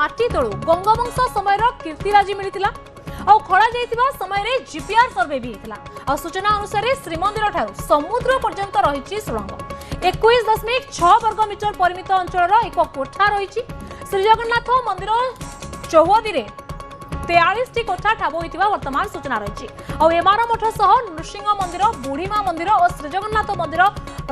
माटी तळु गंगवंश समय कीर्तिराजी मिलिथिला आ खड़ा जाइतिबा समय रे जीपीआर सर्वे भी हेतिला आ सूचना अनुसार श्रीमंदिर ठारू समुद्र पर्यंत रहिछि सुरंग 21.6 वर्ग मीटर परिमित अंचल एक कोठा रही श्री जगन्नाथ मंदिर चौहदी रे 43 कोठा ठाब होइतिबा वर्तमान सूचना रही एमार मठ सह नृसिंह मंदिर बुढ़ीमा मंदिर और श्री जगन्नाथ मंदिर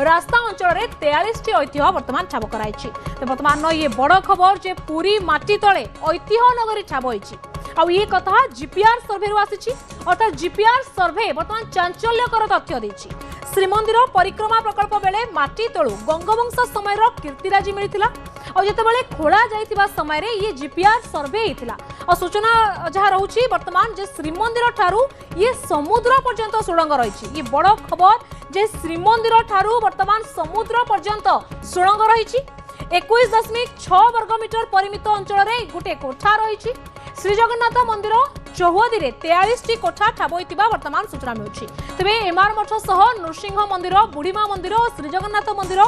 रास्ता अंचल में 43 ऐतिह्य वर्तमान ठाब कराई वर्तमान ये बड़ खबर जे पूरी माटी तले ऐतिह्य नगरी ठाब होइछि आउ ये कथा जीपीआर सर्वे आसी अर्थात जीपीआर सर्वे वर्तमान चांचल्यकर तथ्य देछि श्रीमंदिर परिक्रमा प्रकल्प बेले माटी तळु गंगवंश समय कीर्तिराजी मिलिथिला और जेतेबेले खोला जाइतिबा समय रे ये जीपीआर सर्वे हेतिला और सूचना जहाँ रहुछि वर्तमान जे श्रीमंदिर ठारू ये समुद्र पर्यंत सुड़ंग रही ये बड़ खबर जे श्रीमंदिर ठारू वर्तमान समुद्र पर्यंत सुड़ंग रही 21.6 वर्ग मीटर परिमित अंचल में गोटे कोठा रही श्री जगन्नाथ मंदिर चौहदी रे 43 कोठा ठाब होइतिबा वर्तमान सूचना मिलुछि तबे एमार मठ सह नृसिंह मंदिर बुढ़ीमा मंदिर और श्री जगन्नाथ मंदिर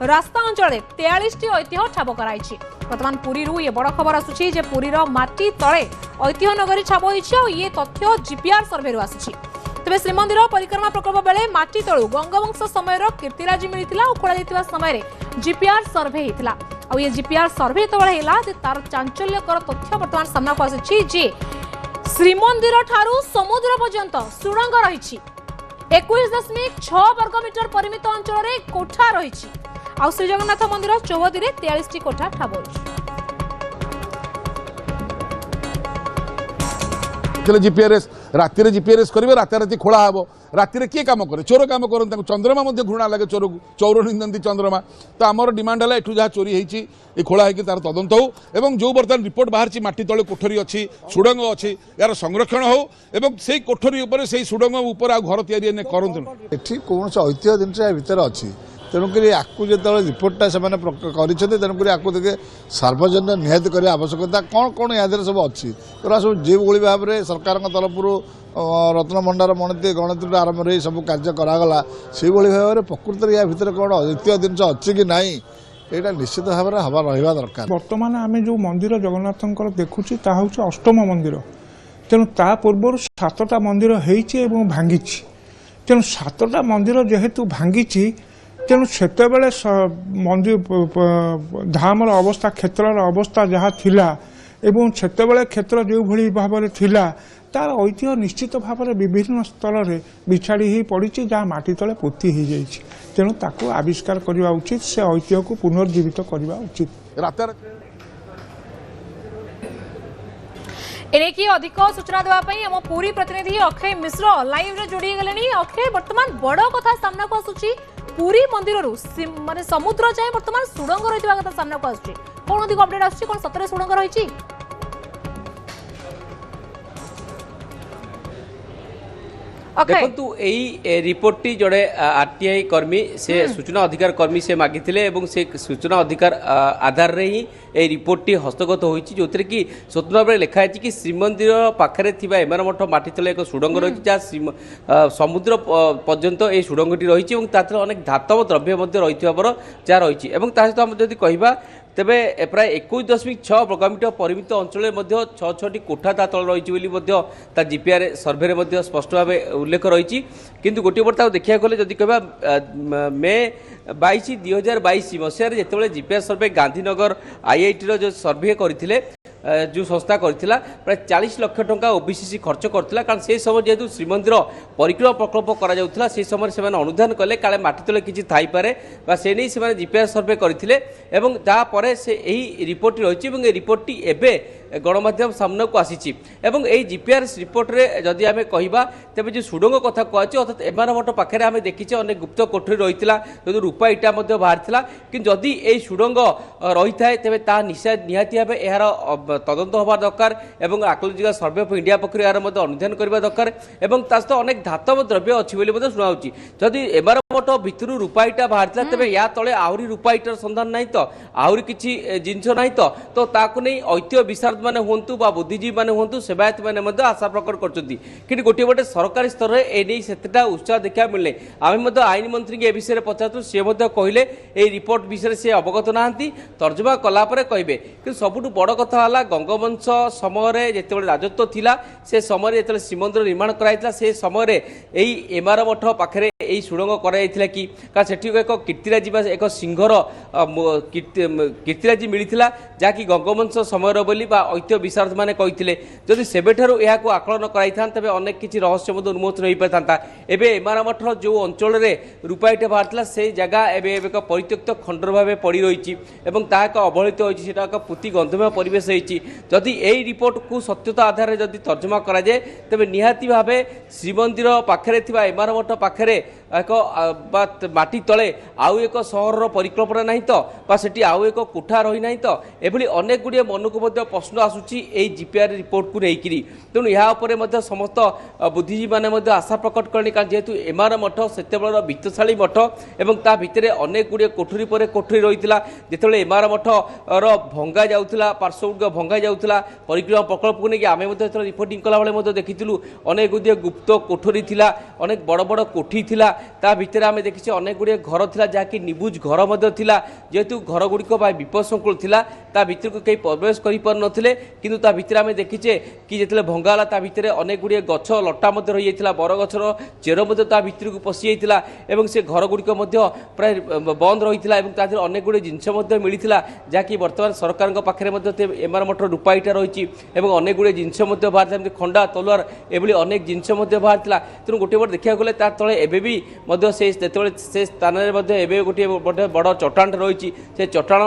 रास्ता अंचल 43 ऐतिह्य ठाब कराइछि वर्तमान पुरी रु ये बड़ खबर आसुछि जे पुरीर माटी तळे ऐतिह्य नगरी ठाब होइछि और ये तथ्य जीपीआर सर्वे रु आसुछि तबे श्रीमंदिर परिक्रमा प्रकल्प बेले माटी तळु गंगवंश समय कीर्तिराजी मिलिथिला और खोला जाइतिबा समय रे जीपीआर सर्वे हेतिला और ये जीपीआर सर्वे तबळे हेला जे तार चांचल्यकर तथ्य वर्तमान सामना को आसुछि जे श्रीमंदिर ठारू समुद्र पर्यंत सुड़ंग रही 21.6 वर्ग मीटर परिमित अंचल में कोठा रही आ श्री जगन्नाथ मंदिर चौहदी रे 43 कोठा ठाब जीपीआरएस राति जीपीआरएस करेंगे राति खोला हे राति किए कम करे चोर कम करते चंद्रमा घृणा लगे चोर को चौर निंदती चंद्रमा तो आमर डिमांड है एठू जहाँ चोरी होती खोला होकर तार तदंत हो जो बर्तमान रिपोर्ट बाहर माटी तले कोठरी अच्छी सुड़ंग अच्छी यार संरक्षण हो से कोठरी उपर से सुड़ंग उपर आ घर तैयारी करते कौन ऐतिह्य जिन भर अच्छी तेणुक आपको जो रिपोर्टा से तेणुक आपको देखे सार्वजनिक निहत करने आवश्यकता कौन कौन यहाँ सब अच्छी सब जो भाव में सरकार तरफ रत्नभंडार मणिती गणित आरंभ रही सब कार्य करागला से भाव में प्रकृत में या भर कौन ऐतिह्य जिन अच्छी कि ना यहाँ निश्चित भाव में हवा रहा दरकार। बर्तमान आम जो मंदिर जगन्नाथ देखुची अष्टम मंदिर तेणु ता पूर्व 7टा मंदिर होती भांगी तेणु 7टा मंदिर जेहेतु भांगी तेणु सेतेबेले मंदिर धामर अवस्था क्षेत्रर अवस्था जहाँ थिला एवं सेतेबेले क्षेत्र जो भली भाव में थिला तार ऐतिह्य निश्चित भाव में विभिन्न स्तर में बिछाड़ी ही पड़ी जहाँ माटी तले पोती हो जाइए तेणु ताको आविष्कार करने उचित से ऐतिह्य को पुनर्जीवित करने उचित। एनेकी अधिक सूचना देवाई आम पूरी प्रतिनिधि अक्षय मिश्र लाइव रे जोड़ी गले। अक्षय वर्तमान बड़ कथा सामना को आसुची पूरी मंदिर माने समुद्र जाए वर्तमान सुड़ंग रही कथा सामना को आसुची कौन अधिक अपडेट आसुची कौन सतरे सुड़ंग रही देखु यही रिपोर्ट टी जोड़े आरटीआई कर्मी से सूचना अधिकार कर्मी से मागिथिले एवं से सूचना अधिकार आधार रे ही ए रिपोर्ट टी हस्तगत होईची जोतरे कि स्वतंत्र भाव लिखाई कि श्रीमंदिर पाखरे थिबा एमार मठ माटी तले एक सुड़ंग रही जहाँ समुद्र पर्यंत ए सुड़ंगटी रही और तार अनेक धातव द्रव्य रही जहाँ रही सहित आम जदि कहबा तेबे प्राय 21.6 वर्गमीटर परिमित अंचल में 6-6टी कोठा ता तल रही जीपीआर सर्वे स्पष्ट भाव उल्लेख रही किंतु गोटे बर्ता देखा गले जदि कहबा मे 22 मसीह जिते जीपीआर सर्वे गांधीनगर आईआईटी जो सर्वे करथिले जो संस्था करथिला प्राय 40 लाख टंका ओबीसीसी खर्च करथिला कारण से समय जेहेतु श्रीमंदिर परिक्रमा प्रकल्प करा जाउथिला से समय से अनुधान कले काले माटी तले किछि थाई पारे बा से नै से जीपीआर सर्वे करथिले एवं ता परे से एही रिपोर्ट रहिछि एवं ए रिपोर्ट टी एबे गणमाध्यम सामना को आसी एवं यही जीपीआर रिपोर्ट रे जदि आम कहवा तेज जो सुड़ंग कथा कहु अर्थात एमार मठ पाखे आम देखीचे अनेक गुप्त कोठरी रही जो रूपा इटा बाहरी कि जदि यही सुड़ंग रही है तेज ता निहाती भाव यार तदंत हवा दरकार और आर्कोलॉजिकल सर्वे ऑफ इंडिया पक्ष यार अनुधान करने दरकार और ता सहित अनेक धातव द्रव्य अच्छी शुणा जदि एमार मठ भितर रूपा इटा बाहरी तेज या तले आहरी रूपा इटार सन्धान ना तो आहरी किसी जिनस ना तो ताकू नहीं ऐतिह्य विशारद मैंने हूँ बा बुद्धिजीवी मैंने हूँ सेवायत मैंने आशा प्रकट कर गोटे गोटे सरकारी स्तर में एने से उत्साह देखा मिलने आम आईन मंत्री के विषय पचारू सी कहले ये रिपोर्ट विषय से अवगत ना तर्जमा कलापर कहे कि सबुठ बड़ कथा है गंगवंश समय जिते राजत्व थिला से समय जो श्रीमंदिर निर्माण कराइला से समय एमार मठ पाखे यही सुड़ंग कर कि सेठी एक कीर्तिराजी एक सिंहर कीर्तिराजी मिलता जहाँकि गंगवंश समय बोली ऐतिह्य विशारद मैंने कहते जदि सेबेठारू यह आकलन कराई तेज अनेक किसी रहस्य उन्मोचन हो पारि था एवं एमार मठर जो अंचल रूपाईटे बाहर से जगह एवं एक परित्यक्त खंडर भाव पड़ रही एक अवहेलित होती एक पुति गंधमय परिवेश होती जदि यही रिपोर्ट को सत्यता आधार में जदि तर्जमा कराए तेज निहाती भाव श्रीमंदिर पाखे एमार मठ पाखे एक माटी तले आउ एक सहर परिकल्पना नहीं तो सेठी आउ एक कोठा रही नहीं तो एभली अनेक गुड़िए मन को प्रश्न आसूची जीपीआर रिपोर्ट को लेकिन तेणु यहाँ समस्त बुद्धिजीवी मैंने आशा प्रकट कले कारण जेहेतु एमार मठ से वित्तशाली मठ और ता भितर अनेक गुड़िए कोठरी पर कोठरी रही जिते एमार मठ भंगा जाऊला पार्श्ववर्ग भंगा जाऊला परिक्रमा प्रकल्प को लेकिन आम रिपोर्टिंग कला बेले देखीलु अनेक गुड़िए गुप्त कोठरी थिला अनेक बड़ बड़ कोठी थिला ता भितर आम देखी अनेक गुड़िए घर थिला जहाँकि निबुज घर थिला जेहेतु घर गुड़िक विपद संकुल थिला ता भितर को कहीं प्रवेश कर पार नथिले किंतु ता भितर आम देखीचे कि जिते भंगाला ता भितर अनेक गुड़िए गछ लटा रही जाता बरगछर चेर ता भितर को पशि जाता और से घर गुड़िक प्राय बंद रही है अनेक गुड़े जिनस मिलता जहाँकि बर्तमान सरकार पाखे एमार मठ रूपाईटा रही अनेक गुड़े जिनस बाहर खंडा तलवार एभली अनेक जिनस बाहर तेणु गोटे बड़ देखा गले तले एवं से स्थान में गोटे बड़ चट्टान रही से चट्टान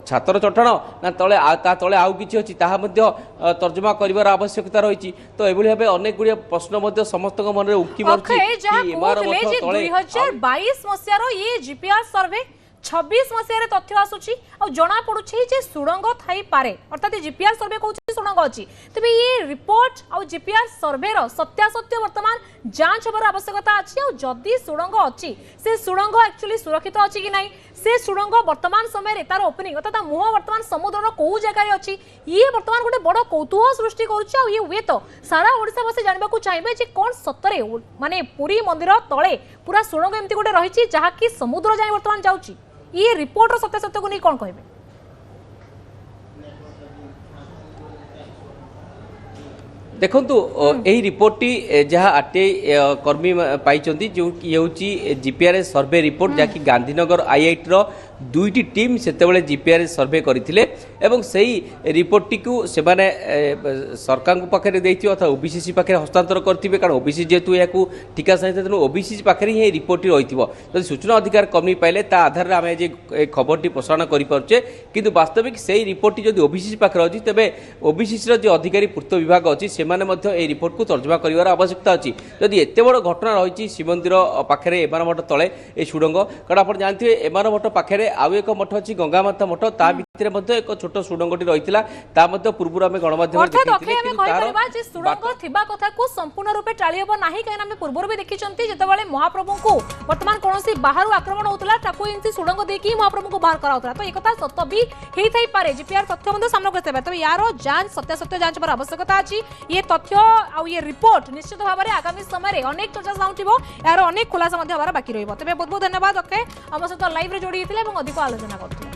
छातर चट्टान ना तले तले आउ कि अच्छी तर्जमा कर आवश्यकता रही तो एभली भाव अनेक गुड़िए प्रश्न समस्त मन में उकी मारुची 2022 मसीहार ये जीपीआर सर्वे 26 मसीह तथ्य आसूची और जना पड़ुछि जे सुड़ंग थाई पारे अर्थात जीपीआर सर्वे कहूँ सुड़ंग अच्छी तेज ये रिपोर्ट और जीपीआर सर्वेर सत्यासत्य वर्तमान जांच हबार आवश्यकता अच्छी और जदि सुड़ंग अच्छी से सुड़ंग एक्चुअली सुरक्षित अच्छी कि नहीं से सुड़ंग वर्तमान समय तार ओपनिंग अर्थात मुह वर्तमान समुद्र कौ जगार अच्छी ये वर्तमान गोटे बड़ कौतूहल सृष्टि करुच्छे ये हुए तो सारा ओडिशावासी जानवाक चाहिए जे कौन सतरे माने पुरी मंदिर तले पूरा सुड़ंग एमती गोटे रही जहाँकि समुद्र जाए वर्तमान जाऊँगी ये रिपोर्टर सत्यासत्य को नहीं कौन कहबे देखु यही रिपोर्टटी जहाँ आरटीआई कर्मी पाई जो ये हूँ जीपीआर सर्वे रिपोर्ट जहाँकि गांधीनगर आईआईटी दुईटी टीम से जीपीआर सर्वे करते रिपोर्ट को सेमाने सरकार पाखे देती अथवा ओबीसी पाखे हस्तांतर करेंगे कारण ओबीसी जेहेतु या ठिका सहित तेणु ओबीसी पाखे ही रिपोर्ट रही सूचना अधिकार कर्मी पाइले आधार आम खबर प्रसारण करें कि वास्तविक से रिपोर्ट जब ओबीसी पाखे अच्छी तेज ओबीसी जो अधिकारी पूर्त विभाग अच्छी से रिपोर्ट को तर्जमा कर आवश्यकता अच्छी जदि एत बड़ घटना रही श्रीमंदिर पाखे एमार मठ तले ये सुड़ंग कारण आप जानते हैं एमार मठ पाखे आउ एक मठ अच्छी गंगामाता मठ ता भितर एक छोट सुड़ंगटी रही पूर्व आम गणमाध्यम संपूर्ण रूपे टाड़ी हम ना कहीं पूर्व भी देखी जो महाप्रभु को बर्तमान कौन बाहर आक्रमण होता सुड़ंग देकी महाप्रभु को बाहर कराला तो एक सत भी होता पारे जीपीआर तथ्य सामना करते तो यार जांच सत्यासत्य जांच आवश्यकता अच्छी ये तथ्य आ ये रिपोर्ट निश्चित भाव में आगामी समय अनेक चर्चा साउंड यार अनेक खुलासा बाकी रही तेज बहुत बहुत धन्यवाद अक्षय आम सहित लाइव जोड़ी अधिक आलोचना करते